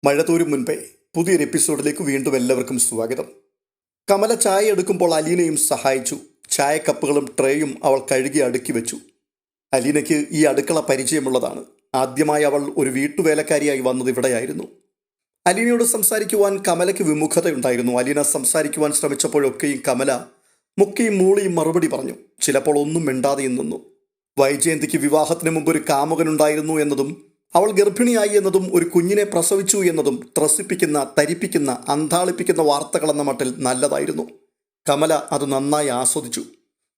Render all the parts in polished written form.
മഴ തോരും മുൻപേ പുതിയൊരു എപ്പിസോഡിലേക്ക് വീണ്ടും എല്ലാവർക്കും സ്വാഗതം. കമല ചായ എടുക്കുമ്പോൾ അലീനയും സഹായിച്ചു. ചായക്കപ്പുകളും ട്രേയും അവൾ കഴുകി അടുക്കി വെച്ചു. അലീനയ്ക്ക് ഈ അടുക്കള പരിചയമുള്ളതാണ്. ആദ്യമായി അവൾ ഒരു വീട്ടുവേലക്കാരിയായി വന്നത് ഇവിടെയായിരുന്നു. അലീനയോട് സംസാരിക്കുവാൻ കമലയ്ക്ക് വിമുഖതയുണ്ടായിരുന്നു. അലീന സംസാരിക്കുവാൻ ശ്രമിച്ചപ്പോഴൊക്കെയും കമല മുക്കിയും മൂളിയും മറുപടി പറഞ്ഞു. ചിലപ്പോൾ ഒന്നും മിണ്ടാതെ നിന്നു. വൈജയന്തിക്ക് വിവാഹത്തിന് മുമ്പ് ഒരു കാമുകനുണ്ടായിരുന്നു എന്നതും അവൾ ഗർഭിണിയായി എന്നതും ഒരു കുഞ്ഞിനെ പ്രസവിച്ചു എന്നതും ത്രസിപ്പിക്കുന്ന, തരിപ്പിക്കുന്ന, അന്താളിപ്പിക്കുന്ന വാർത്തകളെന്ന മട്ടിൽ നല്ലതായിരുന്നു. കമല അത് നന്നായി ആസ്വദിച്ചു.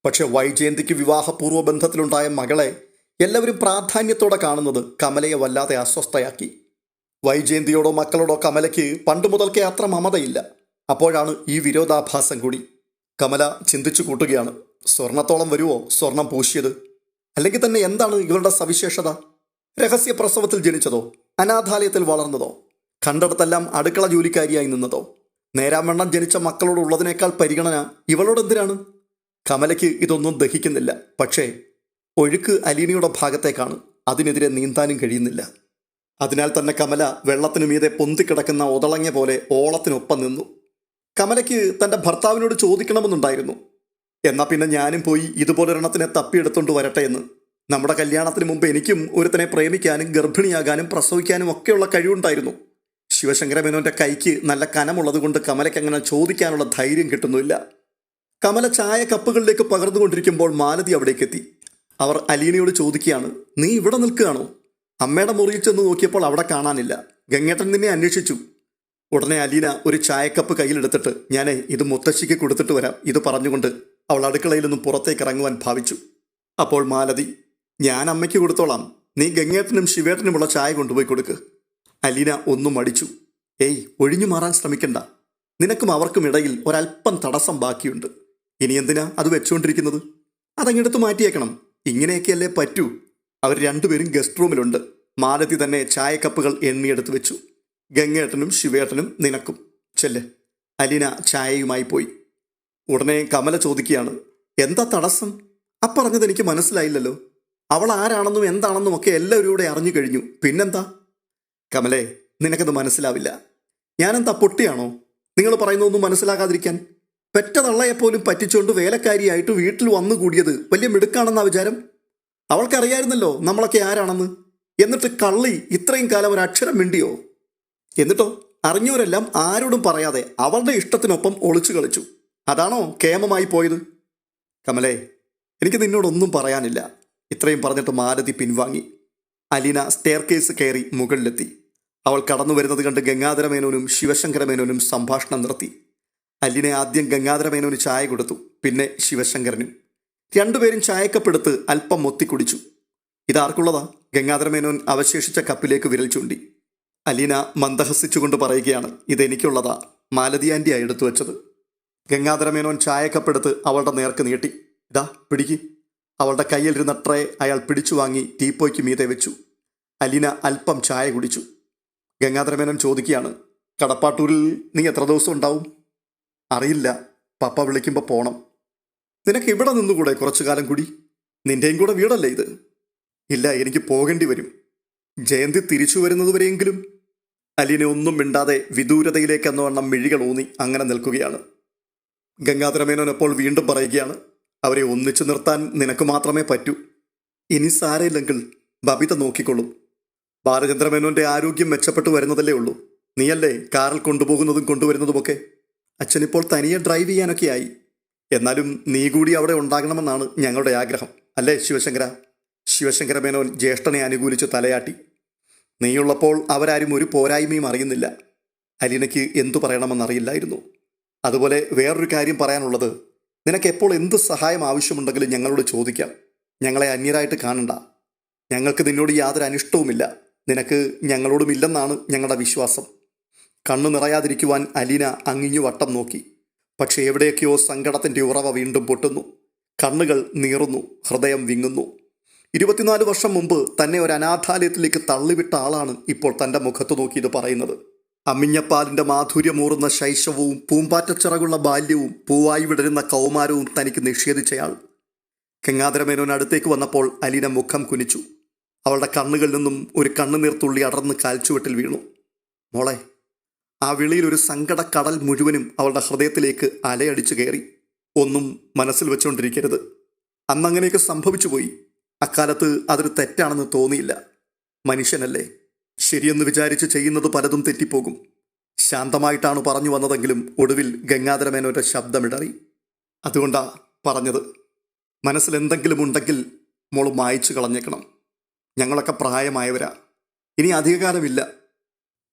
പക്ഷെ വൈജയന്തിക്ക് വിവാഹപൂർവ്വ ബന്ധത്തിലുണ്ടായ മകളെ എല്ലാവരും പ്രാധാന്യത്തോടെ കാണുന്നത് കമലയെ വല്ലാതെ അസ്വസ്ഥയാക്കി. വൈജയന്തിയോടോ മക്കളോടോ കമലയ്ക്ക് പണ്ട് മുതൽക്കേ അത്ര മമതയില്ല. അപ്പോഴാണ് ഈ വിരോധാഭാസം കൂടി. കമല ചിന്തിച്ചു കൂട്ടുകയാണ്. സ്വർണത്തോളം വരുമോ സ്വർണം പൂശിയത്? അല്ലെങ്കിൽ തന്നെ എന്താണ് ഇവരുടെ സവിശേഷത? രഹസ്യ പ്രസവത്തിൽ ജനിച്ചതോ? അനാഥാലയത്തിൽ വളർന്നതോ? കണ്ടെടുത്തെല്ലാം അടുക്കള ജോലിക്കാരിയായി നിന്നതോ? നേരാവണ്ണം ജനിച്ച മക്കളോടുള്ളതിനേക്കാൾ പരിഗണന ഇവളോടെന്തിനാണ്? കമലയ്ക്ക് ഇതൊന്നും ദഹിക്കുന്നില്ല. പക്ഷേ ഒഴുക്ക് അലീനയുടെ ഭാഗത്തേക്കാണ്. അതിനെതിരെ നീന്താനും കഴിയുന്നില്ല. അതിനാൽ തന്നെ കമല വെള്ളത്തിനു മീതെ പൊന്തിക്കിടക്കുന്ന ഒതളങ്ങ പോലെ ഓളത്തിനൊപ്പം നിന്നു. കമലയ്ക്ക് തൻ്റെ ഭർത്താവിനോട് ചോദിക്കണമെന്നുണ്ടായിരുന്നു. എന്നാൽ പിന്നെ ഞാനും പോയി ഇതുപോലൊരെണ്ണത്തിനെ തപ്പിയെടുത്തോണ്ട് വരട്ടെ എന്ന്. നമ്മുടെ കല്യാണത്തിന് മുമ്പ് എനിക്കും ഒരുത്തനെ പ്രേമിക്കാനും ഗർഭിണിയാകാനും പ്രസവിക്കാനും ഒക്കെയുള്ള കഴിവുണ്ടായിരുന്നു. ശിവശങ്കരമേനോൻ്റെ കൈക്ക് നല്ല കനമുള്ളത് കൊണ്ട് കമലയ്ക്ക് അങ്ങനെ ചോദിക്കാനുള്ള ധൈര്യം കിട്ടുന്നില്ല. കമല ചായ കപ്പുകളിലേക്ക് പകർന്നുകൊണ്ടിരിക്കുമ്പോൾ മാലതി അവിടേക്കെത്തി. അവർ അലീനയോട് ചോദിക്കുകയാണ്, നീ ഇവിടെ നിൽക്കുകയാണോ? അമ്മയുടെ മുറിയിൽ ചെന്ന് നോക്കിയപ്പോൾ അവിടെ കാണാനില്ല. ഗംഗേട്ടൻ നിന്നെ അന്വേഷിച്ചു. ഉടനെ അലീന ഒരു ചായക്കപ്പ് കയ്യിലെടുത്തിട്ട്, ഞാനേ ഇത് മുത്തശ്ശിക്ക് കൊടുത്തിട്ട് വരാം, ഇത് പറഞ്ഞുകൊണ്ട് അവൾ അടുക്കളയിൽ നിന്നും പുറത്തേക്ക് ഇറങ്ങുവാൻ ഭാവിച്ചു. അപ്പോൾ മാലതി, ഞാൻ അമ്മയ്ക്ക് കൊടുത്തോളാം, നീ ഗംഗേട്ടനും ശിവേട്ടനുമുള്ള ചായ കൊണ്ടുപോയി കൊടുക്ക്. അലീന ഒന്നും മടിച്ചു. ഏയ്, ഒഴിഞ്ഞു മാറാൻ ശ്രമിക്കണ്ട. നിനക്കും അവർക്കും ഇടയിൽ ഒരല്പം തടസ്സം ബാക്കിയുണ്ട്. ഇനി എന്തിനാ അത് വെച്ചുകൊണ്ടിരിക്കുന്നത്? അതങ്ങെടുത്ത് മാറ്റിയേക്കണം. ഇങ്ങനെയൊക്കെയല്ലേ പറ്റൂ. അവർ രണ്ടുപേരും ഗസ്റ്റ് റൂമിലുണ്ട്. മാലതി തന്നെ ചായക്കപ്പുകൾ എണ്ണിയെടുത്ത് വെച്ചു. ഗംഗേട്ടനും ശിവേട്ടനും നിനക്കും. ചെല്ല്. അലീന ചായയുമായി പോയി. ഉടനെ കമല ചോദിക്കുകയാണ്, എന്താ തടസ്സം? അപ്പറഞ്ഞത് എനിക്ക് മനസ്സിലായില്ലല്ലോ. അവൾ ആരാണെന്നും എന്താണെന്നും ഒക്കെ എല്ലാവരും കൂടെ അറിഞ്ഞു കഴിഞ്ഞു. പിന്നെന്താ? കമലേ, നിനക്കത് മനസ്സിലാവില്ല. ഞാനെന്താ പൊട്ടിയാണോ? നിങ്ങൾ പറയുന്നതൊന്നും മനസ്സിലാകാതിരിക്കാൻ? പെറ്റ തള്ളയെപ്പോലും പറ്റിച്ചുകൊണ്ട് വേലക്കാരിയായിട്ട് വീട്ടിൽ വന്നുകൂടിയത് വലിയ മിടുക്കാണെന്നാ വിചാരം? അവൾക്കറിയായിരുന്നല്ലോ നമ്മളൊക്കെ ആരാണെന്ന്. എന്നിട്ട് കള്ളി ഇത്രയും കാലം ഒരു അക്ഷരം മിണ്ടിയോ? എന്നിട്ടോ അറിഞ്ഞവരെല്ലാം ആരോടും പറയാതെ അവളുടെ ഇഷ്ടത്തിനൊപ്പം ഒളിച്ചു കളിച്ചു. അതാണോ കേമമായി പോയത്? കമലേ, എനിക്ക് നിന്നോടൊന്നും പറയാനില്ല. ഇത്രയും പറഞ്ഞിട്ട് മാലതി പിൻവാങ്ങി. അലീന സ്റ്റെയർ കേസ് കയറി മുകളിലെത്തി. അവൾ കടന്നു വരുന്നത് കണ്ട് ഗംഗാധരമേനോനും ശിവശങ്കരമേനോനും സംഭാഷണം നിർത്തി. അലീന ആദ്യം ഗംഗാധരമേനോന് ചായ കൊടുത്തു, പിന്നെ ശിവശങ്കരനും. രണ്ടുപേരും ചായക്കപ്പെടുത്ത് അല്പം മൊത്തിക്കുടിച്ചു. ഇതാർക്കുള്ളതാ? ഗംഗാധരമേനോൻ അവശേഷിച്ച കപ്പിലേക്ക് വിരൽ ചൂണ്ടി. അലീന മന്ദഹസിച്ചുകൊണ്ട് പറയുകയാണ്, ഇതെനിക്കുള്ളതാ, മാലതി ആൻറ്റിയായി എടുത്തു വെച്ചത്. ഗംഗാധരമേനോൻ ചായക്കപ്പെടുത്ത് അവളുടെ നേർക്ക് നീട്ടി. ഇതാ പിടിക്ക്. അവളുടെ കയ്യിലിരുന്ന ട്രേ അയാൾ പിടിച്ചു വാങ്ങി ടീപ്പോയ്ക്ക് മീതെ വെച്ചു. അലീന അല്പം ചായ കുടിച്ചു. ഗംഗാധരമേനോൻ ചോദിക്കുകയാണ്, കടപ്പാട്ടൂരിൽ നീ എത്ര ദിവസം ഉണ്ടാവും? അറിയില്ല, പപ്പ വിളിക്കുമ്പോൾ പോണം. നിനക്ക് ഇവിടെ നിന്നുകൂടെ കുറച്ചു കാലം കൂടി? നിന്റെയും കൂടെ വീടല്ലേ ഇത്? ഇല്ല, എനിക്ക് പോകേണ്ടി വരും. ജയന്തി തിരിച്ചു വരുന്നതുവരെയെങ്കിലും. അലീന ഒന്നും മിണ്ടാതെ വിദൂരതയിലേക്കെന്നവണ്ണം മിഴികൾ ഊന്നി അങ്ങനെ നിൽക്കുകയാണ്. ഗംഗാധരമേനോൻ അപ്പോൾ വീണ്ടും പറയുകയാണ്, അവരെ ഒന്നിച്ചു നിർത്താൻ നിനക്ക് മാത്രമേ പറ്റൂ. ഇനി സാരയില്ലെങ്കിൽ ബബിത നോക്കിക്കൊള്ളും. ബാലചന്ദ്രമേനോന്റെ ആരോഗ്യം മെച്ചപ്പെട്ടു വരുന്നതല്ലേ ഉള്ളൂ. നീയല്ലേ കാറിൽ കൊണ്ടുപോകുന്നതും കൊണ്ടുവരുന്നതുമൊക്കെ. അച്ഛനിപ്പോൾ തനിയെ ഡ്രൈവ് ചെയ്യാനൊക്കെയായി. എന്നാലും നീ കൂടി അവിടെ ഉണ്ടാകണമെന്നാണ് ഞങ്ങളുടെ ആഗ്രഹം, അല്ലേ ശിവശങ്കര? ശിവശങ്കരമേനോൻ ജ്യേഷ്ഠനെ അനുകൂലിച്ച് തലയാട്ടി. നീയുള്ളപ്പോൾ അവരാരും ഒരു പോരായ്മയും അറിയുന്നില്ല. അലീനയ്ക്ക് എന്തു പറയണമെന്നറിയില്ലായിരുന്നു. അതുപോലെ വേറൊരു കാര്യം പറയാനുള്ളത്, നിനക്ക് എപ്പോൾ എന്ത് സഹായം ആവശ്യമുണ്ടെങ്കിലും ഞങ്ങളോട് ചോദിക്കാം. ഞങ്ങളെ അന്യരായിട്ട് കാണണ്ട. ഞങ്ങൾക്ക് നിന്നോട് യാതൊരു അനിഷ്ടവുമില്ല. നിനക്ക് ഞങ്ങളോടുമില്ലെന്നാണ് ഞങ്ങളുടെ വിശ്വാസം. കണ്ണു നിറയാതിരിക്കുവാൻ അലീന അങ്ങിഞ്ഞു വട്ടം നോക്കി. പക്ഷെ എവിടെയൊക്കെയോ സങ്കടത്തിൻ്റെ ഉറവ വീണ്ടും പൊട്ടുന്നു. കണ്ണുകൾ നീറുന്നു, ഹൃദയം വിങ്ങുന്നു. 24 വർഷം മുമ്പ് തന്നെ ഒരു അനാഥാലയത്തിലേക്ക് തള്ളിവിട്ട ആളാണ് ഇപ്പോൾ തൻ്റെ മുഖത്ത് നോക്കി ഇത് പറയുന്നത്. അമ്മിഞ്ഞപ്പാലിൻ്റെ മാധുര്യമൂറുന്ന ശൈശവവും പൂമ്പാറ്റച്ചിറകുള്ള ബാല്യവും പൂവായി വിടരുന്ന കൗമാരവും തനിക്ക് നിഷേധിച്ചയാൾ. ഗംഗാധരമേനോൻ അടുത്തേക്ക് വന്നപ്പോൾ അലീന മുഖം കുനിച്ചു. അവളുടെ കണ്ണുകളിൽ നിന്നും ഒരു കണ്ണുനീർത്തുള്ളി അടർന്ന് കാൽച്ചുവട്ടിൽ വീണു. മോളെ, ആ വിളിയിൽ ഒരു സങ്കടക്കടൽ മുഴുവനും അവളുടെ ഹൃദയത്തിലേക്ക് അലയടിച്ചു കയറി. ഒന്നും മനസ്സിൽ വെച്ചുകൊണ്ടിരിക്കരുത്. അന്നങ്ങനെയൊക്കെ സംഭവിച്ചു പോയി. അക്കാലത്ത് അതൊരു തെറ്റാണെന്ന് തോന്നിയില്ല. മനുഷ്യനല്ലേ, ശരിയെന്ന് വിചാരിച്ച് ചെയ്യുന്നത് പലതും തെറ്റിപ്പോകും. ശാന്തമായിട്ടാണ് പറഞ്ഞു വന്നതെങ്കിലും ഒടുവിൽ ഗംഗാധരമേനോന്റെ ശബ്ദമിടറി. അതുകൊണ്ടാ പറഞ്ഞത്, മനസ്സിൽ എന്തെങ്കിലും ഉണ്ടെങ്കിൽ മോള് മായ്ച്ചു കളഞ്ഞേക്കണം. ഞങ്ങളൊക്കെ പ്രായമായവരാ, ഇനി അധികകാലമില്ല.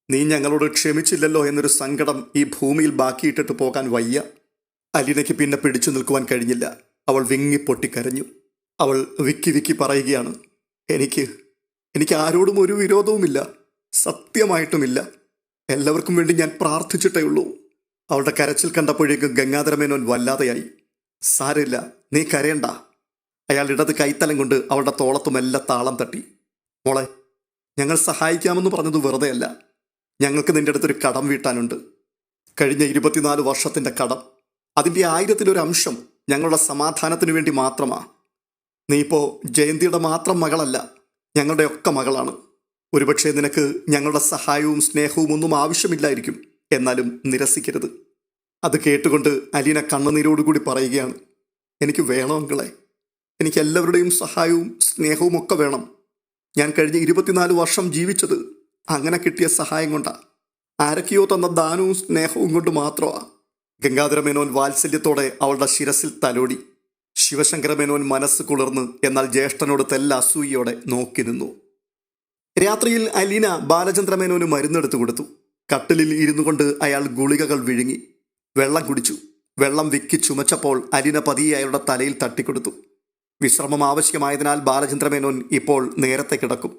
നീ ഞങ്ങളോട് ക്ഷമിച്ചില്ലല്ലോ എന്നൊരു സങ്കടം ഈ ഭൂമിയിൽ ബാക്കിയിട്ടിട്ട് പോകാൻ വയ്യ. അലീനയ്ക്ക് പിന്നെ പിടിച്ചു നിൽക്കുവാൻ കഴിഞ്ഞില്ല. അവൾ വിങ്ങിപ്പൊട്ടിക്കരഞ്ഞു. അവൾ വിക്കി വിക്കി പറയുകയാണ്, എനിക്ക് ആരോടും ഒരു വിരോധവുമില്ല, സത്യമായിട്ടുമില്ല. എല്ലാവർക്കും വേണ്ടി ഞാൻ പ്രാർത്ഥിച്ചിട്ടേ ഉള്ളൂ. അവളുടെ കരച്ചിൽ കണ്ടപ്പോഴേക്കും ഗംഗാധരമേനോൻ വല്ലാതെയായി. സാരമില്ല, നീ കരയണ്ട. അയാൾ ഇടത് കൈത്തലം കൊണ്ട് അവളുടെ തോളത്തുമെല്ലാം താളം തട്ടി. മോളെ, ഞങ്ങൾ സഹായിക്കാമെന്ന് പറഞ്ഞത് വെറുതെയല്ല. ഞങ്ങൾക്ക് നിന്റെ അടുത്തൊരു കടം വീട്ടാനുണ്ട്. കഴിഞ്ഞ 24 വർഷത്തിൻ്റെ കടം. അതിൻ്റെ 1000-ൽ 1 അംശം ഞങ്ങളുടെ സമാധാനത്തിന് വേണ്ടി മാത്രമാ. നീ ഇപ്പോൾ ജയന്തിയുടെ മാത്രം മകളല്ല, ഞങ്ങളുടെയൊക്കെ മകളാണ്. ഒരുപക്ഷെ നിനക്ക് ഞങ്ങളുടെ സഹായവും സ്നേഹവും ഒന്നും ആവശ്യമില്ലായിരിക്കും. എന്നാലും നിരസിക്കരുത്. അത് കേട്ടുകൊണ്ട് അലീന കണ്ണുനീരോടുകൂടി പറയുകയാണ്, എനിക്ക് വേണം അങ്കിളെ. എനിക്ക് എല്ലാവരുടെയും സഹായവും സ്നേഹവും ഒക്കെ വേണം. ഞാൻ കഴിഞ്ഞ 24 വർഷം ജീവിച്ചത് അങ്ങനെ കിട്ടിയ സഹായം കൊണ്ടാ. ആരൊക്കെയോ തന്ന ദാനവും സ്നേഹവും കൊണ്ട് മാത്രമാ. ഗംഗാധരമേനോൻ വാത്സല്യത്തോടെ അവളുടെ ശിരസിൽ തലോടി. ശിവശങ്കരമേനോൻ മനസ്സ് കുളിർന്ന് എന്നാൽ ജ്യേഷ്ഠനോട് തെല്ല അസൂയയോടെ നോക്കി നിന്നു. രാത്രിയിൽ അലീന ബാലചന്ദ്രമേനോന് മരുന്നെടുത്തു കൊടുത്തു. കട്ടിലിൽ ഇരുന്നു കൊണ്ട് അയാൾ ഗുളികകൾ വിഴുങ്ങി. വെള്ളം കുടിച്ചു. വെള്ളം വിക്കി ചുമച്ചപ്പോൾ അലീന പതിയെ അയാളുടെ തലയിൽ തട്ടിക്കൊടുത്തു. വിശ്രമം ആവശ്യമായതിനാൽ ബാലചന്ദ്രമേനോൻ ഇപ്പോൾ നേരത്തെ കിടക്കും.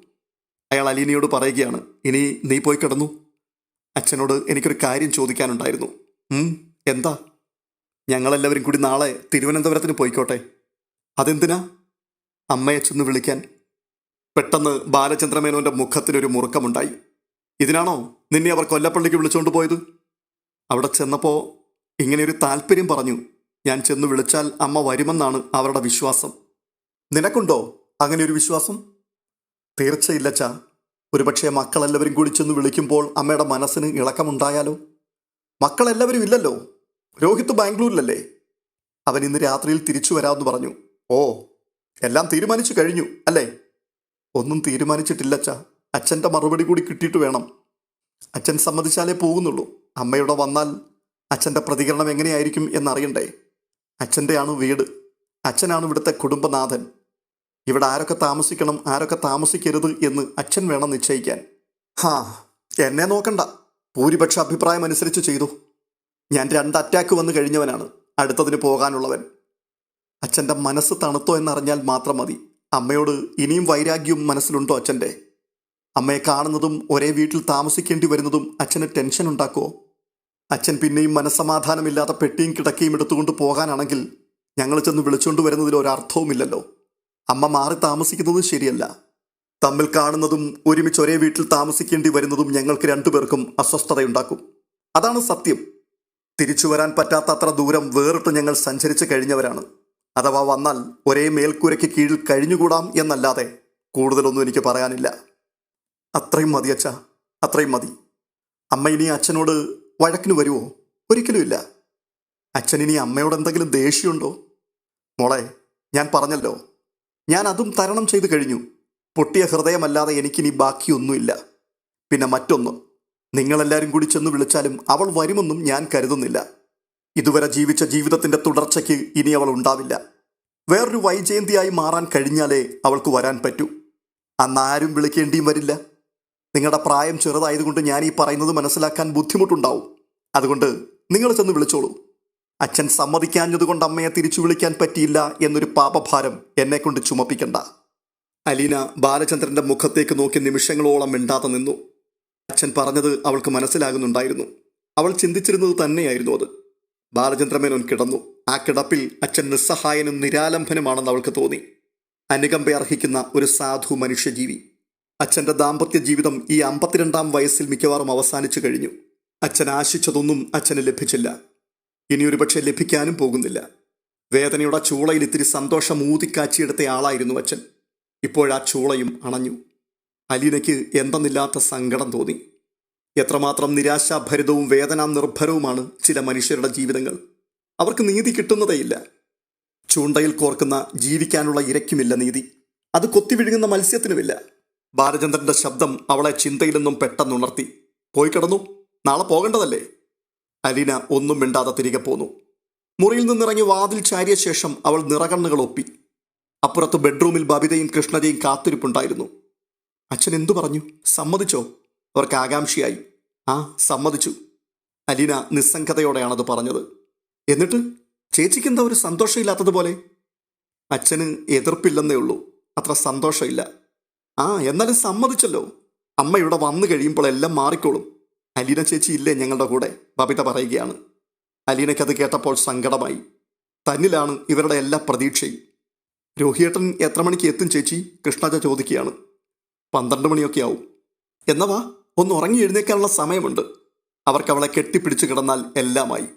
അയാൾ അലീനയോട് പറയുകയാണ്, ഇനി നീ പോയി കിടന്നു. അച്ഛനോട് എനിക്കൊരു കാര്യം ചോദിക്കാനുണ്ടായിരുന്നു. എന്താ? ഞങ്ങളെല്ലാവരും കൂടി നാളെ തിരുവനന്തപുരത്തിന് പോയിക്കോട്ടെ. അതെന്തിനാ? അമ്മയെ ചെന്ന് വിളിക്കാൻ. പെട്ടെന്ന് ബാലചന്ദ്രമേനോന്റെ മുഖത്തിനൊരു മുറുക്കമുണ്ടായി. ഇതിനാണോ നിന്നെ അവർ കൊല്ലപ്പള്ളിക്ക് വിളിച്ചുകൊണ്ട് പോയത്? അവിടെ ചെന്നപ്പോൾ ഇങ്ങനെയൊരു താല്പര്യം പറഞ്ഞു. ഞാൻ ചെന്ന് വിളിച്ചാൽ അമ്മ വരുമെന്നാണ് അവരുടെ വിശ്വാസം. നിനക്കുണ്ടോ അങ്ങനെയൊരു വിശ്വാസം? തീർച്ചയില്ലച്ചാ. ഒരുപക്ഷെ മക്കളെല്ലാവരും കൂടി ചെന്ന് വിളിക്കുമ്പോൾ അമ്മയുടെ മനസ്സിന് ഇളക്കമുണ്ടായാലോ? മക്കളെല്ലാവരും ഇല്ലല്ലോ. രോഹിത് ബാംഗ്ലൂരിലല്ലേ? അവൻ ഇന്ന് രാത്രിയിൽ തിരിച്ചു വരാമെന്ന് പറഞ്ഞു. ഓ, എല്ലാം തീരുമാനിച്ചു കഴിഞ്ഞു അല്ലേ? ഒന്നും തീരുമാനിച്ചിട്ടില്ലച്ചാ. അച്ഛൻ്റെ മറുപടി കൂടി കിട്ടിയിട്ട് വേണം. അച്ഛൻ സമ്മതിച്ചാലേ പോകുന്നുള്ളൂ. അമ്മയുടെ വന്നാൽ അച്ഛൻ്റെ പ്രതികരണം എങ്ങനെയായിരിക്കും എന്നറിയണ്ടേ? അച്ഛൻ്റെയാണ് വീട്. അച്ഛനാണ് ഇവിടുത്തെ കുടുംബനാഥൻ. ഇവിടെ ആരൊക്കെ താമസിക്കണം ആരൊക്കെ താമസിക്കരുത് എന്ന് അച്ഛൻ വേണം നിശ്ചയിക്കാൻ. എന്നെ നോക്കണ്ട. ഭൂരിപക്ഷ അഭിപ്രായം അനുസരിച്ച് ചെയ്തു. ഞാൻ 2 അറ്റാക്ക് വന്നു കഴിഞ്ഞവനാണ്. അടുത്തതിന് പോകാനുള്ളവൻ. അച്ഛൻ്റെ മനസ്സ് തണുത്തോ എന്നറിഞ്ഞാൽ മാത്രം മതി. അമ്മയോട് ഇനിയും വൈരാഗ്യവും മനസ്സിലുണ്ടോ അച്ഛൻ്റെ? അമ്മയെ കാണുന്നതും ഒരേ വീട്ടിൽ താമസിക്കേണ്ടി വരുന്നതും അച്ഛന് ടെൻഷൻ ഉണ്ടാക്കുമോ? അച്ഛൻ പിന്നെയും മനസ്സമാധാനമില്ലാതെ പെട്ടിയും കിടക്കയും എടുത്തുകൊണ്ട് പോകാനാണെങ്കിൽ ഞങ്ങൾ ചെന്ന് വിളിച്ചുകൊണ്ട് വരുന്നതിൽ ഒരർത്ഥവുമില്ലല്ലോ. അമ്മ മാറി താമസിക്കുന്നത് ശരിയല്ല. തമ്മിൽ കാണുന്നതും ഒരുമിച്ച് ഒരേ വീട്ടിൽ താമസിക്കേണ്ടി വരുന്നതും ഞങ്ങൾക്ക് 2 പേർക്കും അസ്വസ്ഥതയുണ്ടാക്കും. അതാണ് സത്യം. തിരിച്ചു വരാൻ പറ്റാത്തത്ര ദൂരം വേറിട്ട് ഞങ്ങൾ സഞ്ചരിച്ച് കഴിഞ്ഞവരാണ്. അഥവാ വന്നാൽ ഒരേ മേൽക്കൂരയ്ക്ക് കീഴിൽ കഴിഞ്ഞുകൂടാം എന്നല്ലാതെ കൂടുതലൊന്നും എനിക്ക് പറയാനില്ല. അത്രയും മതി അച്ഛാ, അത്രയും മതി. അമ്മ ഇനി അച്ഛനോട് വഴക്കിന് വരുമോ? ഒരിക്കലുമില്ല. അച്ഛൻ ഇനി അമ്മയോട് എന്തെങ്കിലും ദേഷ്യമുണ്ടോ? മോളെ, ഞാൻ പറഞ്ഞല്ലോ, ഞാൻ അതും തരണം ചെയ്തു കഴിഞ്ഞു. പൊട്ടിയ ഹൃദയമല്ലാതെ എനിക്കിനി ബാക്കിയൊന്നുമില്ല. പിന്നെ മറ്റൊന്ന്, നിങ്ങളെല്ലാവരും കൂടി ചെന്ന് വിളിച്ചാലും അവൾ വരുമെന്നും ഞാൻ കരുതുന്നില്ല. ഇതുവരെ ജീവിച്ച ജീവിതത്തിൻ്റെ തുടർച്ചയ്ക്ക് ഇനി അവൾ ഉണ്ടാവില്ല. വേറൊരു വൈജയന്തിയായി മാറാൻ കഴിഞ്ഞാലേ അവൾക്ക് വരാൻ പറ്റൂ. അന്ന് ആരും വിളിക്കേണ്ടിയും വരില്ല. നിങ്ങളുടെ പ്രായം ചെറുതായതുകൊണ്ട് ഞാൻ ഈ പറയുന്നത് മനസ്സിലാക്കാൻ ബുദ്ധിമുട്ടുണ്ടാവും. അതുകൊണ്ട് നിങ്ങൾ ചെന്ന് വിളിച്ചോളൂ. അച്ഛൻ സമ്മതിക്കാഞ്ഞതുകൊണ്ട് അമ്മയെ തിരിച്ചു വിളിക്കാൻ പറ്റിയില്ല എന്നൊരു പാപഭാരം എന്നെക്കൊണ്ട് ചുമപ്പിക്കണ്ട. അലീന ബാലചന്ദ്രന്റെ മുഖത്തേക്ക് നോക്കി നിമിഷങ്ങളോളം മിണ്ടാതെ നിന്നു. അച്ഛൻ പറഞ്ഞത് അവൾക്ക് മനസ്സിലാകുന്നുണ്ടായിരുന്നു. അവൾ ചിന്തിച്ചിരുന്നത് തന്നെയായിരുന്നു അത്. ബാലചന്ദ്രമേനോൻ കിടന്നു. ആ കിടപ്പിൽ അച്ഛൻ നിസ്സഹായനും നിരാലംബനുമാണെന്ന് അവൾക്ക് തോന്നി. അനുകമ്പ അർഹിക്കുന്ന ഒരു സാധു മനുഷ്യജീവി. അച്ഛൻ്റെ ദാമ്പത്യ ജീവിതം ഈ 52-ാം വയസ്സിൽ മിക്കവാറും അവസാനിച്ചു കഴിഞ്ഞു. അച്ഛൻ ആശിച്ചതൊന്നും അച്ഛന് ലഭിച്ചില്ല. ഇനിയൊരു പക്ഷെ ലഭിക്കാനും പോകുന്നില്ല. വേദനയുടെ ചൂളയിൽ ഇത്തിരി സന്തോഷം ഊതിക്കാച്ചിയെടുത്ത ആളായിരുന്നു അച്ഛൻ. ഇപ്പോഴാ ചൂളയും അണഞ്ഞു. അലീനയ്ക്ക് എന്തെന്നില്ലാത്ത സങ്കടം തോന്നി. എത്രമാത്രം നിരാശാഭരിതവും വേദനാ നിർഭരവുമാണ് ചില മനുഷ്യരുടെ ജീവിതങ്ങൾ. അവർക്ക് നീതി കിട്ടുന്നതേയില്ല. ചൂണ്ടയിൽ കോർക്കുന്ന ജീവിക്കാനുള്ള ഇരയ്ക്കുമില്ല നീതി. അത് കൊത്തിവിഴുങ്ങുന്ന മത്സ്യത്തിനുമില്ല. ബാലചന്ദ്രന്റെ ശബ്ദം അവളെ ചിന്തയിൽ നിന്നും പെട്ടെന്നുണർത്തി. പോയി കിടന്നു, നാളെ പോകേണ്ടതല്ലേ? അലീന ഒന്നും മിണ്ടാതെ തിരികെ പോന്നു. മുറിയിൽ നിന്നിറങ്ങി വാതിൽ ചാരിയ ശേഷം അവൾ നിറകണ്ണുകൾ ഒപ്പി. അപ്പുറത്ത് ബെഡ്റൂമിൽ ബബിതയും കൃഷ്ണജയും കാത്തിരിപ്പുണ്ടായിരുന്നു. അച്ഛൻ എന്തു പറഞ്ഞു? സമ്മതിച്ചോ? അവർക്ക് ആകാംക്ഷയായി. ആ, സമ്മതിച്ചു. അലീന നിസ്സംഗതയോടെയാണത് പറഞ്ഞത്. എന്നിട്ട് ചേച്ചിക്ക് എന്താ ഒരു സന്തോഷമില്ലാത്തതുപോലെ? അച്ഛന് എതിർപ്പില്ലെന്നേ ഉള്ളൂ, അത്ര സന്തോഷമില്ല. ആ, എന്നാലും സമ്മതിച്ചല്ലോ. അമ്മ ഇവിടെ വന്നു കഴിയുമ്പോൾ എല്ലാം മാറിക്കോളും. അലീന ചേച്ചി ഇല്ലേ ഞങ്ങളുടെ കൂടെ? ബബിത പറയുകയാണ്. അലീനയ്ക്കത് കേട്ടപ്പോൾ സങ്കടമായി. തന്നിലാണ് ഇവരുടെ എല്ലാ പ്രതീക്ഷയും. രോഹിയേട്ടൻ എത്ര മണിക്ക് എത്തും ചേച്ചി? കൃഷ്ണജ ചോദിക്കുകയാണ്. 12 മണിയൊക്കെ ആവും. എന്നാ വാ, ഒന്ന് ഉറങ്ങി എഴുന്നേക്കാനുള്ള സമയമുണ്ട്. അവർക്ക് അവളെ കെട്ടിപ്പിടിച്ചു കിടന്നാൽ എല്ലാമായി.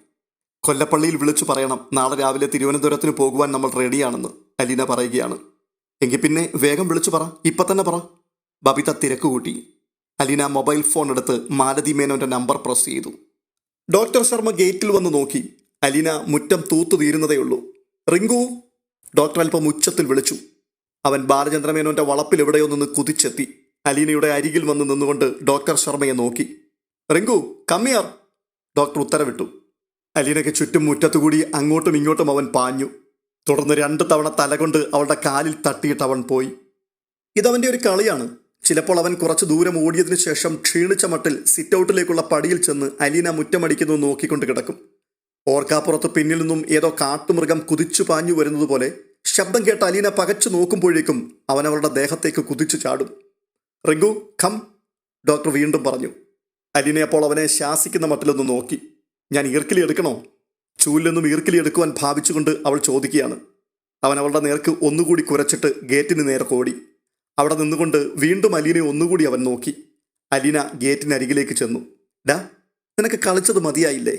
കൊല്ലപ്പള്ളിയിൽ വിളിച്ചു പറയണം നാളെ രാവിലെ തിരുവനന്തപുരത്തിന് പോകുവാൻ നമ്മൾ റെഡിയാണെന്ന് അലീന പറയുകയാണ്. എങ്കിൽ പിന്നെ വേഗം വിളിച്ചു പറ, ഇപ്പം തന്നെ പറ. ബബിത തിരക്ക് കൂട്ടി. അലീന മൊബൈൽ ഫോൺ എടുത്ത് മാലതി മേനോന്റെ നമ്പർ പ്രസ് ചെയ്തു. ഡോക്ടർ ശർമ്മ ഗേറ്റിൽ വന്ന് നോക്കി. അലീന മുറ്റം തൂത്തു തീരുന്നതേയുള്ളൂ. റിങ്കു! ഡോക്ടർ അല്പം ഉച്ചത്തിൽ വിളിച്ചു. അവൻ ബാലചന്ദ്രമേനോന്റെ വളപ്പിൽ എവിടെയോ നിന്ന് കുതിച്ചെത്തി. അലീനയുടെ അരികിൽ വന്ന് നിന്നുകൊണ്ട് ഡോക്ടർ ശർമ്മയെ നോക്കി. റിങ്കു, കമ്മിയാർ! ഡോക്ടർ ഉത്തരവിട്ടു. അലീനയ്ക്ക് ചുറ്റും മുറ്റത്തുകൂടി അങ്ങോട്ടും ഇങ്ങോട്ടും അവൻ പാഞ്ഞു. തുടർന്ന് 2 തവണ തലകൊണ്ട് അവളുടെ കാലിൽ തട്ടിയിട്ട് അവൻ പോയി. ഇതവൻ്റെ ഒരു കളിയാണ്. ചിലപ്പോൾ അവൻ കുറച്ച് ദൂരം ഓടിയതിനു ശേഷം ക്ഷീണിച്ച മട്ടിൽ സിറ്റൗട്ടിലേക്കുള്ള പടിയിൽ ചെന്ന് അലീന മുറ്റമടിക്കുന്നു നോക്കിക്കൊണ്ട് കിടക്കും. ഓർക്കാപ്പുറത്ത് പിന്നിൽ നിന്നും ഏതോ കാട്ടുമൃഗം കുതിച്ചു പാഞ്ഞു വരുന്നത് പോലെ ശബ്ദം കേട്ട് അലീന പകച്ചു നോക്കുമ്പോഴേക്കും അവൻ അവളുടെ ദേഹത്തേക്ക് കുതിച്ചു ചാടും. റിങ്കു, കം! ഡോക്ടർ വീണ്ടും പറഞ്ഞു. അലീന അപ്പോൾ അവനെ ശാസിക്കുന്ന മട്ടിലൊന്ന് നോക്കി. ഞാൻ ഈർക്കിലി എടുക്കണോ? ചൂലിൽ നിന്നും ഈർക്കിലി എടുക്കുവാൻ ഭാവിച്ചുകൊണ്ട് അവൾ ചോദിക്കുകയാണ്. അവൻ അവളുടെ നേർക്ക് ഒന്നുകൂടി കുരച്ചിട്ട് ഗേറ്റിന് നേരെ ഓടി. അവിടെ നിന്നുകൊണ്ട് വീണ്ടും അലീനയെ ഒന്നുകൂടി അവൻ നോക്കി. അലീന ഗേറ്റിനരികിലേക്ക് ചെന്നു. ഡാ, നിനക്ക് കളിച്ചത് മതിയായില്ലേ?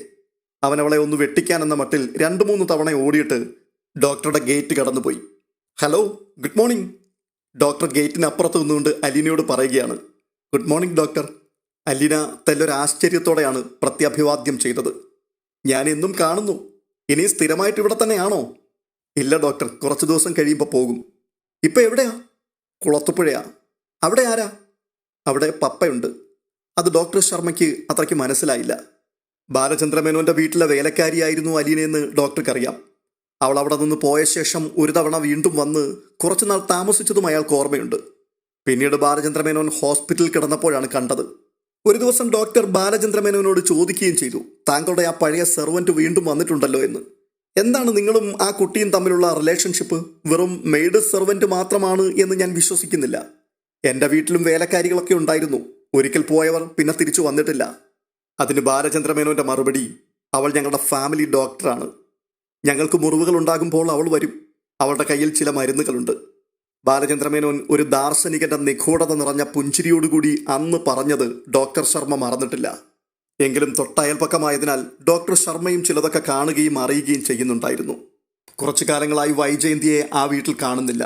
അവൻ അവളെ ഒന്ന് വെട്ടിക്കാനെന്ന മട്ടിൽ 2-3 തവണ ഓടിയിട്ട് ഡോക്ടറുടെ ഗേറ്റ് കടന്നുപോയി. Hello, good morning! ഡോക്ടർ ഗേറ്റിനപ്പുറത്ത് നിന്നുകൊണ്ട് അലീനയോട് പറയുകയാണ്. Good morning doctor. അലീന തെല്ലൊരാശ്ചര്യത്തോടെയാണ് പ്രത്യഭിവാദ്യം ചെയ്തത്. ഞാൻ എന്നും കാണുന്നു. ഇനി സ്ഥിരമായിട്ട് ഇവിടെ തന്നെയാണോ? ഇല്ല ഡോക്ടർ, കുറച്ച് ദിവസം കഴിയുമ്പോൾ പോകും. ഇപ്പം എവിടെയാ? കുളത്തുപുഴയാ. അവിടെ ആരാ? അവിടെ പപ്പയുണ്ട്. അത് ഡോക്ടർ ശർമ്മയ്ക്ക് അത്രയ്ക്ക് മനസ്സിലായില്ല. ബാലചന്ദ്രമേനോന്റെ വീട്ടിലെ വേലക്കാരിയായിരുന്നു അലീനയെന്ന് ഡോക്ടർക്കറിയാം. അവൾ അവിടെ നിന്ന് പോയ ശേഷം ഒരു തവണ വീണ്ടും വന്ന് കുറച്ചുനാൾ താമസിച്ചതും അയാൾക്ക് ഓർമ്മയുണ്ട്. പിന്നീട് ബാലചന്ദ്രമേനോൻ ഹോസ്പിറ്റലിൽ കിടന്നപ്പോഴാണ് കണ്ടത്. ഒരു ദിവസം ഡോക്ടർ ബാലചന്ദ്രമേനോനോട് ചോദിക്കുകയും ചെയ്തു, താങ്കളുടെ ആ പഴയ സെർവൻറ്റ് വീണ്ടും വന്നിട്ടുണ്ടല്ലോ എന്ന്. എന്താണ് നിങ്ങളും ആ കുട്ടിയും തമ്മിലുള്ള റിലേഷൻഷിപ്പ്? വെറും മെയ്ഡ് സെർവൻറ്റ് മാത്രമാണ് എന്ന് ഞാൻ വിശ്വസിക്കുന്നില്ല. എൻ്റെ വീട്ടിലും വേലക്കാരികളൊക്കെ ഉണ്ടായിരുന്നു. ഒരിക്കൽ പോയവർ പിന്നെ തിരിച്ചു വന്നിട്ടില്ല. അതിന് ബാലചന്ദ്രമേനോന്റെ മറുപടി, അവൾ ഞങ്ങളുടെ ഫാമിലി ഡോക്ടറാണ്. ഞങ്ങൾക്ക് മുറിവുകൾ ഉണ്ടാകുമ്പോൾ അവൾ വരും. അവളുടെ കയ്യിൽ ചില മരുന്നുകളുണ്ട്. ബാലചന്ദ്രമേനോൻ ഒരു ദാർശനികന്റെ നിഗൂഢത നിറഞ്ഞ പുഞ്ചിരിയോടുകൂടി അന്ന് പറഞ്ഞത് ഡോക്ടർ ശർമ്മ മറന്നിട്ടില്ല. എങ്കിലും തൊട്ടയൽപ്പക്കമായതിനാൽ ഡോക്ടർ ശർമ്മയും ചിലതൊക്കെ കാണുകയും അറിയുകയും ചെയ്യുന്നുണ്ടായിരുന്നു. കുറച്ചു കാലങ്ങളായി വൈജയന്തിയെ ആ വീട്ടിൽ കാണുന്നില്ല.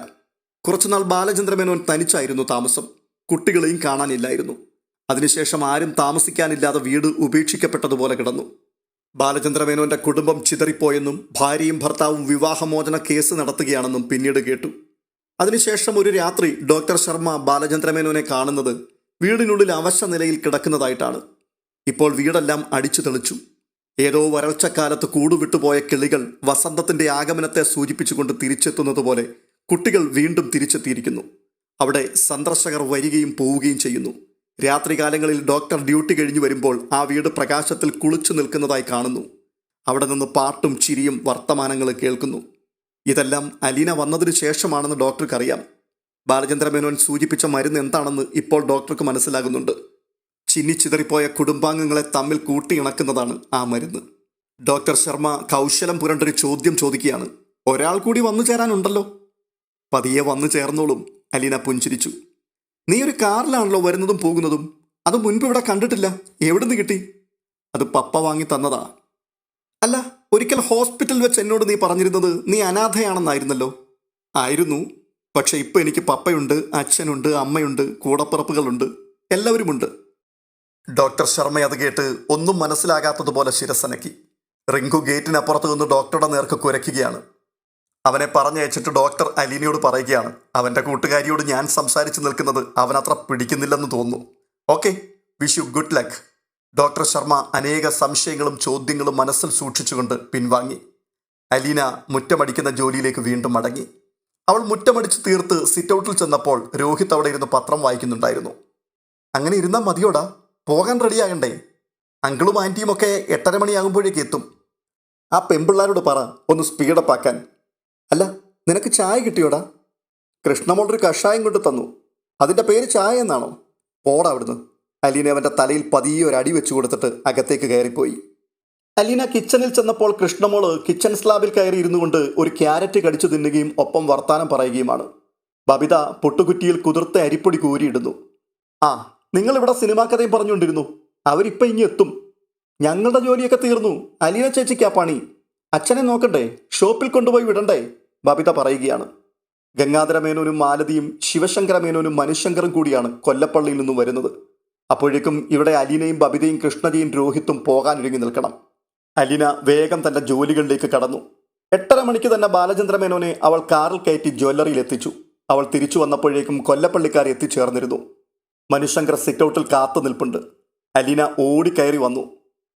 കുറച്ചുനാൾ ബാലചന്ദ്രമേനോൻ തനിച്ചായിരുന്നു താമസം. കുട്ടികളെയും കാണാനില്ലായിരുന്നു. അതിനുശേഷം ആരും താമസിക്കാനില്ലാതെ വീട് ഉപേക്ഷിക്കപ്പെട്ടതുപോലെ കിടന്നു. ബാലചന്ദ്രമേനോന്റെ കുടുംബം ചിതറിപ്പോയെന്നും ഭാര്യയും ഭർത്താവും വിവാഹമോചന കേസ് നടത്തുകയാണെന്നും പിന്നീട് കേട്ടു. അതിനുശേഷം ഒരു രാത്രി ഡോക്ടർ ശർമ്മ ബാലചന്ദ്രമേനോനെ കാണുന്നത് വീടിനുള്ളിൽ അവശ നിലയിൽ കിടക്കുന്നതായിട്ടാണ്. ഇപ്പോൾ വീടെല്ലാം അടിച്ചു തെളിച്ചു. ഏതോ വരൾച്ചക്കാലത്ത് കൂടുവിട്ടുപോയ കിളികൾ വസന്തത്തിന്റെ ആഗമനത്തെ സൂചിപ്പിച്ചുകൊണ്ട് തിരിച്ചെത്തുന്നത് പോലെ കുട്ടികൾ വീണ്ടും തിരിച്ചെത്തിയിരിക്കുന്നു. അവിടെ സന്ദർശകർ വരികയും പോവുകയും ചെയ്യുന്നു. രാത്രികാലങ്ങളിൽ ഡോക്ടർ ഡ്യൂട്ടി കഴിഞ്ഞു വരുമ്പോൾ ആ വീട് പ്രകാശത്തിൽ കുളിച്ചു നിൽക്കുന്നതായി കാണുന്നു. അവിടെ നിന്ന് പാട്ടും ചിരിയും വർത്തമാനങ്ങളും കേൾക്കുന്നു. ഇതെല്ലാം അലീന വന്നതിന് ശേഷമാണെന്ന് ഡോക്ടർക്കറിയാം. ബാലചന്ദ്രമേനോൻ സൂചിപ്പിച്ച മരുന്ന് എന്താണെന്ന് ഇപ്പോൾ ഡോക്ടർക്ക് മനസ്സിലാകുന്നുണ്ട്. ചിന്നിച്ചിതറിപ്പോയ കുടുംബാംഗങ്ങളെ തമ്മിൽ കൂട്ടിയിണക്കുന്നതാണ് ആ മരുന്ന്. ഡോക്ടർ ശർമ്മ കൗശലം പുരണ്ടൊരു ചോദ്യം ചോദിക്കുകയാണ്. ഒരാൾ കൂടി വന്നു ചേരാനുണ്ടല്ലോ. പതിയെ വന്നു ചേർന്നോളും. അലീന പുഞ്ചിരിച്ചു. നീ ഒരു കാറിലാണല്ലോ വരുന്നതും പോകുന്നതും. അത് മുൻപ് ഇവിടെ കണ്ടിട്ടില്ല. എവിടുന്ന് കിട്ടി? അത് പപ്പ വാങ്ങി തന്നതാ. അല്ല, ഒരിക്കൽ ഹോസ്പിറ്റലിൽ വെച്ച് എന്നോട് നീ പറഞ്ഞിരുന്നത് നീ അനാഥയാണെന്നായിരുന്നല്ലോ. ആയിരുന്നു. പക്ഷെ ഇപ്പം എനിക്ക് പപ്പയുണ്ട്, അച്ഛനുണ്ട്, അമ്മയുണ്ട്, കൂടപ്പിറപ്പുകളുണ്ട്, എല്ലാവരുമുണ്ട്. ഡോക്ടർ ശർമ്മ അത് കേട്ട് ഒന്നും മനസ്സിലാകാത്തതുപോലെ ശിരസനക്കി. റിങ്കു ഗേറ്റിനപ്പുറത്ത് നിന്ന് ഡോക്ടറുടെ നേർക്ക് കുരയ്ക്കുകയാണ്. അവനെ പറഞ്ഞയച്ചിട്ട് ഡോക്ടർ അലീനയോട് പറയുകയാണ്, അവൻ്റെ കൂട്ടുകാരിയോട് ഞാൻ സംസാരിച്ച് നിൽക്കുന്നത് അവനത്ര പിടിക്കുന്നില്ലെന്ന് തോന്നുന്നു. Okay, wish you good luck. Doctor Sharma അനേക സംശയങ്ങളും ചോദ്യങ്ങളും മനസ്സിൽ സൂക്ഷിച്ചുകൊണ്ട് പിൻവാങ്ങി. അലീന മുറ്റമടിക്കുന്ന ജോലിയിലേക്ക് വീണ്ടും മടങ്ങി. അവൾ മുറ്റമടിച്ച് തീർത്ത് സിറ്റൗട്ടിൽ ചെന്നപ്പോൾ രോഹിത് അവിടെ ഇരുന്ന് പത്രം വായിക്കുന്നുണ്ടായിരുന്നു. അങ്ങനെ ഇരുന്നാൽ മതിയോടാ, പോകാൻ റെഡിയാകണ്ടേ? അങ്കിളും ആൻറ്റിയും ഒക്കെ 8:30 മണിയാകുമ്പോഴേക്ക് എത്തും. ആ പെമ്പിള്ളാരോട് പറ ഒന്ന് സ്പീഡപ്പ് ആക്കാൻ. അല്ല, നിനക്ക് ചായ കിട്ടിയോടാ? കൃഷ്ണമോളൊരു കഷായം കൊണ്ട് തന്നു, അതിൻ്റെ പേര് ചായ എന്നാണോ? പോടാ അവിടുന്ന്. അലീന അവൻ്റെ തലയിൽ പതിയെ ഒരു അടി വെച്ചു കൊടുത്തിട്ട് അകത്തേക്ക് കയറിപ്പോയി. അലീന കിച്ചണിൽ ചെന്നപ്പോൾ കൃഷ്ണമോള് കിച്ചൺ സ്ലാബിൽ കയറി ഇരുന്നു കൊണ്ട് ഒരു ക്യാരറ്റ് കടിച്ചു തിന്നുകയും ഒപ്പം വർത്താനം പറയുകയുമാണ്. ബബിത പൊട്ടുകുറ്റിയിൽ കുതിർത്ത അരിപ്പൊടി കൂരിയിടുന്നു. ആ, നിങ്ങളിവിടെ സിനിമാ കഥയും പറഞ്ഞുകൊണ്ടിരുന്നു, അവരിപ്പം ഇനി എത്തും. ഞങ്ങളുടെ ജോലിയൊക്കെ തീർന്നു, അലീന ചേച്ചിക്കാ പണി. അച്ഛനെ നോക്കണ്ടേ, ഷോപ്പിൽ കൊണ്ടുപോയി വിടണ്ടേ? ബബിത പറയുകയാണ്. ഗംഗാധര മേനോനും മാലതിയും ശിവശങ്കര മേനോനും മനുശങ്കറും കൂടിയാണ് കൊല്ലപ്പള്ളിയിൽ നിന്നും വരുന്നത്. അപ്പോഴേക്കും ഇവിടെ അലീനയും ബബിതയും കൃഷ്ണജിയും രോഹിത്തും പോകാനൊരുങ്ങി നിൽക്കണം. അലീന വേഗം തൻ്റെ ജോലികളിലേക്ക് കടന്നു. 8:30 മണിക്ക് തന്നെ ബാലചന്ദ്ര മേനോനെ അവൾ കാറിൽ കയറ്റി ജ്വല്ലറിയിൽ എത്തിച്ചു. അവൾ തിരിച്ചു വന്നപ്പോഴേക്കും കൊല്ലപ്പള്ളിക്കാർ എത്തിച്ചേർന്നിരുന്നു. മനുശങ്കർ സിറ്റൗട്ടിൽ കാത്തു നിൽപ്പുണ്ട്. അലീന ഓടിക്കയറി വന്നു.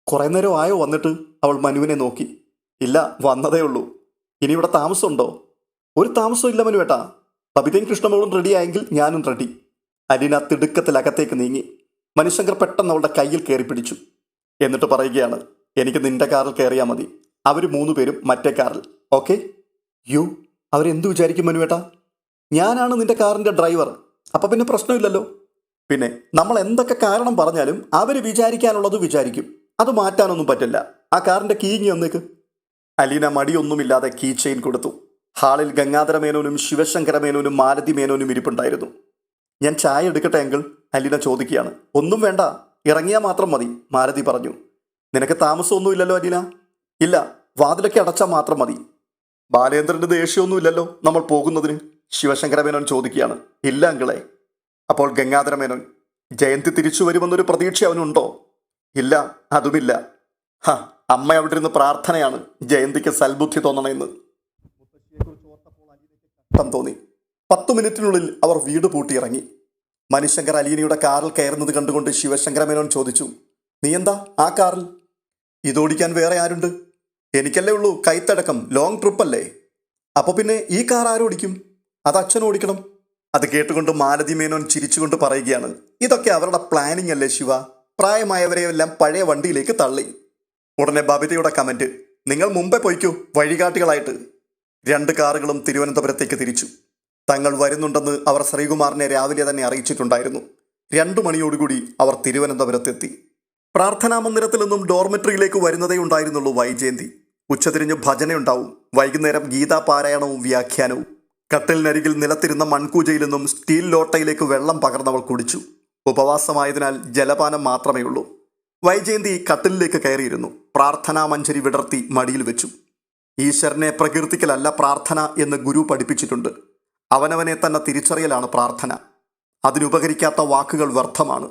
കുറേ നേരം ആയോ വന്നിട്ട്? അവൾ മനുവിനെ നോക്കി. ഇല്ല, വന്നതേ ഉള്ളൂ. ഇനി ഇവിടെ താമസമുണ്ടോ? ഒരു താമസവും ഇല്ല മനുവേട്ടാ. ബബിതയും കൃഷ്ണമോളും റെഡിയായെങ്കിൽ ഞാനും റെഡി. അലീന തിടുക്കത്തിൽ അകത്തേക്ക് നീങ്ങി. മനുശങ്കർ പെട്ടെന്ന് അവളുടെ കയ്യിൽ കയറി പിടിച്ചു. എന്നിട്ട് പറയുകയാണ്, എനിക്ക് നിന്റെ കാറിൽ കയറിയാൽ മതി. അവർ 3 പേരും മറ്റേ കാറിൽ. ഓക്കെ? യു, അവരെന്തു വിചാരിക്കും മനുവേട്ടാ? ഞാനാണ് നിന്റെ കാറിൻ്റെ ഡ്രൈവർ, അപ്പം പിന്നെ പ്രശ്നമില്ലല്ലോ. പിന്നെ നമ്മൾ എന്തൊക്കെ കാരണം പറഞ്ഞാലും അവർ വിചാരിക്കാനുള്ളത് വിചാരിക്കും. അത് മാറ്റാനൊന്നും പറ്റില്ല. ആ കാറിൻ്റെ കീ ഇങ്ങി വന്നേക്ക്. അലീന മടിയൊന്നുമില്ലാതെ കീ ചെയിൻ കൊടുത്തു. ഹാളിൽ ഗംഗാധര മേനോനും ശിവശങ്കര മേനോനും മാലതി മേനോനും ഇരിപ്പുണ്ടായിരുന്നു. ഞാൻ ചായ എടുക്കട്ടെ അങ്കിൾ? അലീന ചോദിക്കുകയാണ്. ഒന്നും വേണ്ട, ഇറങ്ങിയാൽ മാത്രം മതി, മാലതി പറഞ്ഞു. നിനക്ക് താമസമൊന്നുമില്ലല്ലോ അലീന? ഇല്ല, വാതിലൊക്കെ അടച്ചാൽ മാത്രം മതി. ബാലേന്ദ്രൻ്റെ ദേഷ്യമൊന്നുമില്ലല്ലോ നമ്മൾ പോകുന്നതിന്? ശിവശങ്കര മേനോൻ ചോദിക്കുകയാണ്. ഇല്ല അങ്കിളെ. അപ്പോൾ ഗംഗാധര മേനോൻ, ജയന്തി തിരിച്ചു വരുമെന്നൊരു പ്രതീക്ഷ അവനുണ്ടോ? ഇല്ല, അതുമില്ല. അമ്മ അവിടെ ഇരുന്ന് പ്രാർത്ഥനയാണ് ജയന്തിക്ക് സൽബുദ്ധി തോന്നണമെന്ന്. കഷ്ടം തോന്നി. 10 മിനിറ്റിനുള്ളിൽ അവർ വീട് പൂട്ടിയിറങ്ങി. മനുശങ്കർ അലീനയുടെ കാറിൽ കയറുന്നത് കണ്ടുകൊണ്ട് ശിവശങ്കര മേനോൻ ചോദിച്ചു, നീ എന്താ ആ കാറിൽ? ഇതോടിക്കാൻ വേറെ ആരുണ്ട്? എനിക്കല്ലേ ഉള്ളൂ കൈത്തടക്കം, ലോങ് ട്രിപ്പല്ലേ. അപ്പോൾ പിന്നെ ഈ കാർ ആരോടിക്കും? അത് അച്ഛൻ ഓടിക്കണം. അത് കേട്ടുകൊണ്ട് മാലതി മേനോൻ ചിരിച്ചുകൊണ്ട് പറയുകയാണ്, ഇതൊക്കെ അവരുടെ പ്ലാനിങ് അല്ലേ ശിവ? പ്രായമായവരെയെല്ലാം പഴയ വണ്ടിയിലേക്ക് തള്ളി. ഉടനെ ബബിതയുടെ കമൻറ്റ്, നിങ്ങൾ മുമ്പേ പോയിക്കൂ വഴികാട്ടികളായിട്ട്. 2 കാറുകളും തിരുവനന്തപുരത്തേക്ക് തിരിച്ചു. തങ്ങൾ വരുന്നുണ്ടെന്ന് അവർ ശ്രീകുമാറിനെ രാവിലെ തന്നെ അറിയിച്ചിട്ടുണ്ടായിരുന്നു. 2 മണിയോടുകൂടി അവർ തിരുവനന്തപുരത്തെത്തി. പ്രാർത്ഥനാ മന്ദിരത്തിൽ നിന്നും ഡോർമെട്രിയിലേക്ക് വരുന്നതേ ഉണ്ടായിരുന്നുള്ളൂ വൈജയന്തി. ഉച്ചതിരിഞ്ഞ് ഭജനയുണ്ടാവും. വൈകുന്നേരം ഗീതാപാരായണവും വ്യാഖ്യാനവും. കട്ടിലിനരികിൽ നിലത്തിരുന്ന മൺകൂജയിൽ നിന്നും സ്റ്റീൽ ലോട്ടയിലേക്ക് വെള്ളം പകർന്നവൾ കുടിച്ചു. ഉപവാസമായതിനാൽ ജലപാനം മാത്രമേ ഉള്ളൂ. വൈജയന്തി കട്ടിലിലേക്ക് കയറിയിരുന്നു. പ്രാർത്ഥനാ മഞ്ചരി വിടർത്തി മടിയിൽ വെച്ചു. ഈശ്വരനെ പ്രകീർത്തിക്കലല്ല പ്രാർത്ഥന എന്ന് ഗുരു പഠിപ്പിച്ചിട്ടുണ്ട്. അവനവനെ തന്നെ തിരിച്ചറിയലാണ് പ്രാർത്ഥന. അതിനുപകരിക്കാത്ത വാക്കുകൾ വ്യർത്ഥമാണ്.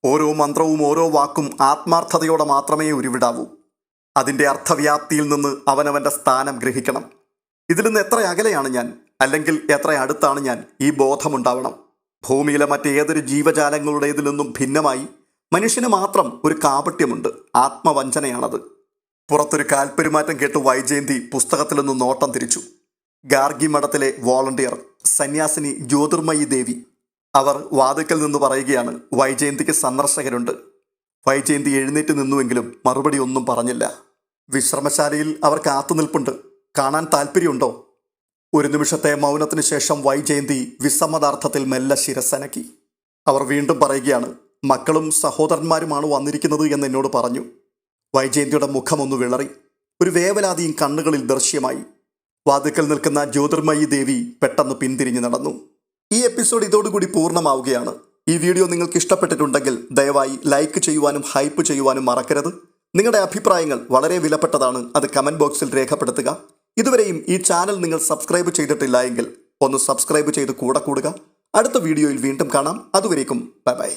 ഓരോ മന്ത്രവും ഓരോ വാക്കും ആത്മാർത്ഥതയോടെ മാത്രമേ ഉരുവിടാവൂ. അതിൻ്റെ അർത്ഥവ്യാപ്തിയിൽ നിന്ന് അവനവൻ്റെ സ്ഥാനം ഗ്രഹിക്കണം. ഇതിൽ നിന്ന് എത്ര അകലെയാണ് ഞാൻ, അല്ലെങ്കിൽ എത്ര അടുത്താണ് ഞാൻ, ഈ ബോധമുണ്ടാവണം. ഭൂമിയിലെ മറ്റേതൊരു ജീവജാലങ്ങളുടേതിൽ നിന്നും ഭിന്നമായി മനുഷ്യന് മാത്രം ഒരു കാപട്യമുണ്ട്. ആത്മവഞ്ചനയാണത്. പുറത്തൊരു കാൽപ്പെരുമാറ്റം കേട്ട് വൈജയന്തി പുസ്തകത്തിൽ നിന്ന് നോട്ടം തിരിച്ചു. ഗാർഗി മഠത്തിലെ വോളണ്ടിയർ സന്യാസിനി ജ്യോതിർമയി ദേവി. അവർ വാതിക്കൽ നിന്ന് പറയുകയാണ്, വൈജയന്തിക്ക് സന്ദർശകരുണ്ട്. വൈജയന്തി എഴുന്നേറ്റ് നിന്നുവെങ്കിലും മറുപടി ഒന്നും പറഞ്ഞില്ല. വിശ്രമശാലയിൽ അവർ കാത്തുനിൽപ്പുണ്ട്. കാണാൻ താല്പര്യമുണ്ടോ? ഒരു നിമിഷത്തെ മൗനത്തിന് ശേഷം വൈജയന്തി വിസമ്മതാർത്ഥത്തിൽ മെല്ലെ ശിരസ്സനക്കി. അവർ വീണ്ടും പറയുകയാണ്, മക്കളും സഹോദരന്മാരുമാണ് വന്നിരിക്കുന്നത് എന്ന് എന്നോട് പറഞ്ഞു. വൈജയന്തിയുടെ മുഖമൊന്നു വിളറി. ഒരു വേവലാതിയും കണ്ണുകളിൽ ദൃശ്യമായി. വാതിക്കൽ നിൽക്കുന്ന ജ്യോതിർമയി ദേവി പെട്ടെന്ന് പിന്തിരിഞ്ഞു നടന്നു. ഈ എപ്പിസോഡ് ഇതോടുകൂടി പൂർണ്ണമാവുകയാണ്. ഈ വീഡിയോ നിങ്ങൾക്ക് ഇഷ്ടപ്പെട്ടിട്ടുണ്ടെങ്കിൽ ദയവായി ലൈക്ക് ചെയ്യുവാനും ഹൈപ്പ് ചെയ്യുവാനും മറക്കരുത്. നിങ്ങളുടെ അഭിപ്രായങ്ങൾ വളരെ വിലപ്പെട്ടതാണ്. അത് കമൻറ്റ് ബോക്സിൽ രേഖപ്പെടുത്തുക. ഇതുവരെയും ഈ ചാനൽ നിങ്ങൾ സബ്സ്ക്രൈബ് ചെയ്തിട്ടില്ല എങ്കിൽ ഒന്ന് സബ്സ്ക്രൈബ് ചെയ്ത് കൂടെ കൂടുക. അടുത്ത വീഡിയോയിൽ വീണ്ടും കാണാം. അതുവരേക്കും ബൈ ബൈ.